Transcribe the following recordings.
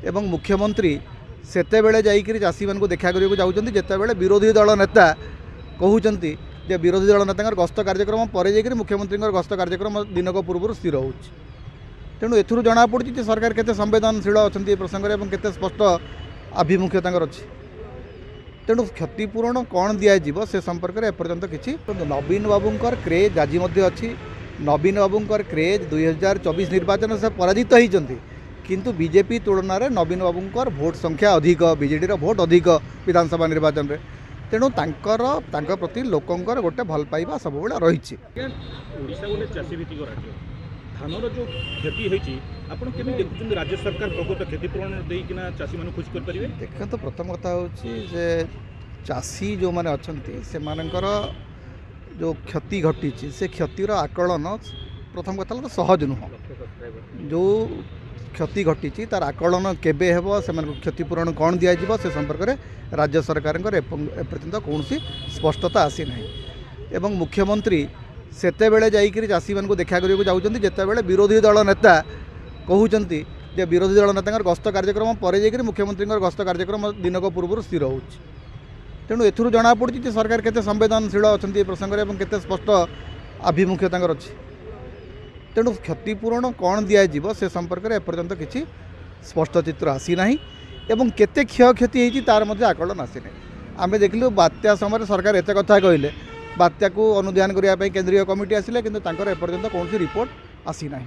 एवं मुख्यमंत्री सेतेबेले जाइकरी चाषी मानू देखा करने जाऊँच जितेबाला विरोधी दल नेता कहते जे विरोधी दल नेता गस्त कार्यक्रम पर जाकर मुख्यमंत्री गस्त कार्यक्रम दिनक पूर्व स्थिर हो तेणु एथुरु जना पड़ी सरकार केते संवेदनशील अच्छा प्रसंग में केते स्पष्ट आभिमुख्य अच्छी तेणु क्षतिपूरण कौन दिज्व से संपर्क में एपर्यंत किसी नवीन बाबूंकर क्रेज आज अच्छी नवीन बाबूंकर क्रेज 2024 निर्वाचन से पराजित होती किंतु बीजेपी तुलन में नवीन बाबूंकर भोट संख्या अधिक बीजेडी भोट अधिक विधानसभा निर्वाचन में तेणु तांकर प्रति लोकंकर गोटे भल पाइबा सब रही धानर जो क्षति होती आपन केमी देखुछन राज्य सरकार प्रकृत क्षतिपूरण देकिना चाषी मानु खुश कर परिबे। देखो तो प्रथम कथा होची जे चाषी जो माने अछंती से मानकर जो क्षति घटी से क्षतिर आकलन प्रथम कथा तो सहज नुह जो क्षति घटी तार आकलन केबे हेबो से क्षतिपूरण कौन दिज्व से संपर्क में राज्य सरकार एपर्यंत कौन स्पष्टता आसी ना एवं मुख्यमंत्री सेतेबेले जाइकरी चाषी मानू देखा करने जाऊँच जितेबाला विरोधी दल नेता कहते जे विरोधी दल नेता गस्त कार्यक्रम पर जाकर मुख्यमंत्री गस्त कार्यक्रम दिनक पूर्व स्थिर हो तेणु एथुरु जना पड़ी सरकार केते संवेदनशील अच्छा प्रसंग में केते स्पष्ट आभिमुख्य अच्छी तेणु क्षतिपूरण कौन दिज्व से संपर्क में एपर्यंत किसी स्पष्ट चित्र आसी ना एवं केते क्षयक्षति होती तार मध्य आकलन आसी ना आम देखलु बात्या समय सरकार एत कथा कहले बात्या को अनुधान करने केंद्रीय कमिटी आसिले किंतु तांकर एपर्यंत कौन रिपोर्ट आसी ना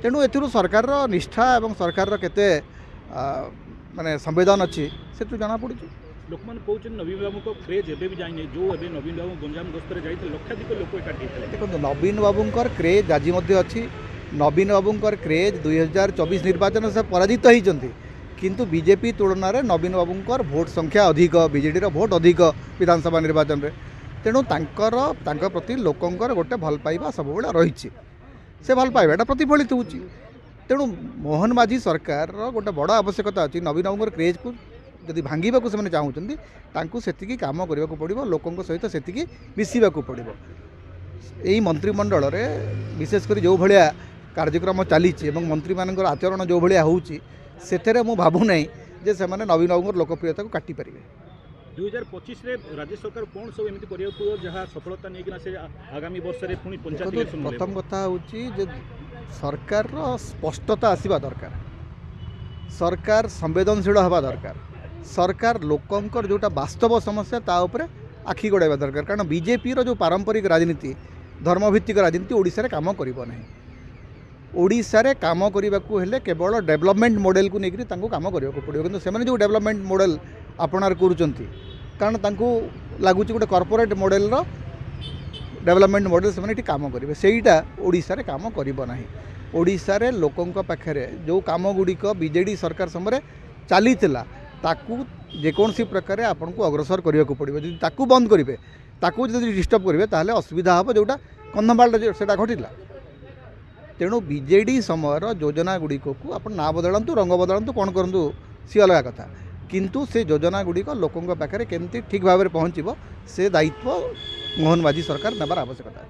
तेणु एथुरु सरकार निष्ठा एवं सरकार केते माने संवेदन अच्छी से जना पड़ी लोक मैंने कहते नवीन बाबू को क्रेज एबे भी जाइए जो एबे नवीन बाबू गंजाम गस्तर जाइए लक्षाधिक लोक एकाठी देखो नवीन बाबूंकर क्रेज आज अच्छी नवीन बाबूंकर क्रेज 2024 निर्वाचन से पराजित होती किंतु बीजेपी तुलन में नवीन बाबूंकर भोट संख्या अधिक बीजेडी भोट अधिक विधानसभा निर्वाचन में तेणु तांकर प्रति लोकंकर गोटे भल पाइबा सब रही से भल पाइबाटा प्रतिफलित होची तेणु मोहन माझी सरकार गोटे बड़ आवश्यकता अच्छी नवीन बाबूंकर क्रेज को जदि भांगा को से चाहूँ से काम करने को पड़ो लोकों सहित से मिसवा पड़ो यही मंत्रिमंडल में विशेषकर जो भाया कार्यक्रम चली मंत्री मान आचरण जो भाया होते मु भावुना जे से नवीन बाबूंकर लोकप्रियता को काटी पारे 2025 रे राज्य सरकार कौन सब एमती करिया जहाँ सफलता नहीं से आगामी वर्ष में पुणी पंचायत इलेक्शन प्रथम कथा होची जे सरकार स्पष्टता आसीबा दरकार सरकार संवेदनशील हवा दरकार सरकार लोकंकर जोटा वास्तव समस्या ता उपरे आखि गड़ाइबा दरकार कारण बीजेपी रो जो पारंपरिक राजनीति धर्मभित्तिक राजनीति ओडिशा रे काम करिबो नाही ओडिशा रे काम करने को हेले केवल डेवलपमेंट मॉडल को लेकर काम करने को पड़ो किंतु से जो डेवलपमेंट मॉडल आपणार करुँच कारण तांको लगुच गोटे कॉर्पोरेट मॉडल रो डेवलपमेंट मॉडल से काम करेंगे सेटा ओडिशा रे काम करिबो नाही ओडिशा रे लोकों पाखरे जो काम गुड़िक बीजेडी सरकार समय चली ताकू जेकोसी प्रकार आपन को अग्रसर करने को पड़ो जब ताकू बंद करेंगे ताकू जब डिस्टर्ब करेंगे ताहले असुविधा हम जोटा कंधमाल से घटला तेणु बीजेडी समय योजना गुड़िक को आप ना बदलतु रंग बदलतु कौन करूँ सी अलग कथा किंतु से योजना गुड़िक लोकों पाखे केमती ठीक भाव में पहुँचब से दायित्व मोहन माझी सरकार नेबार आवश्यकता।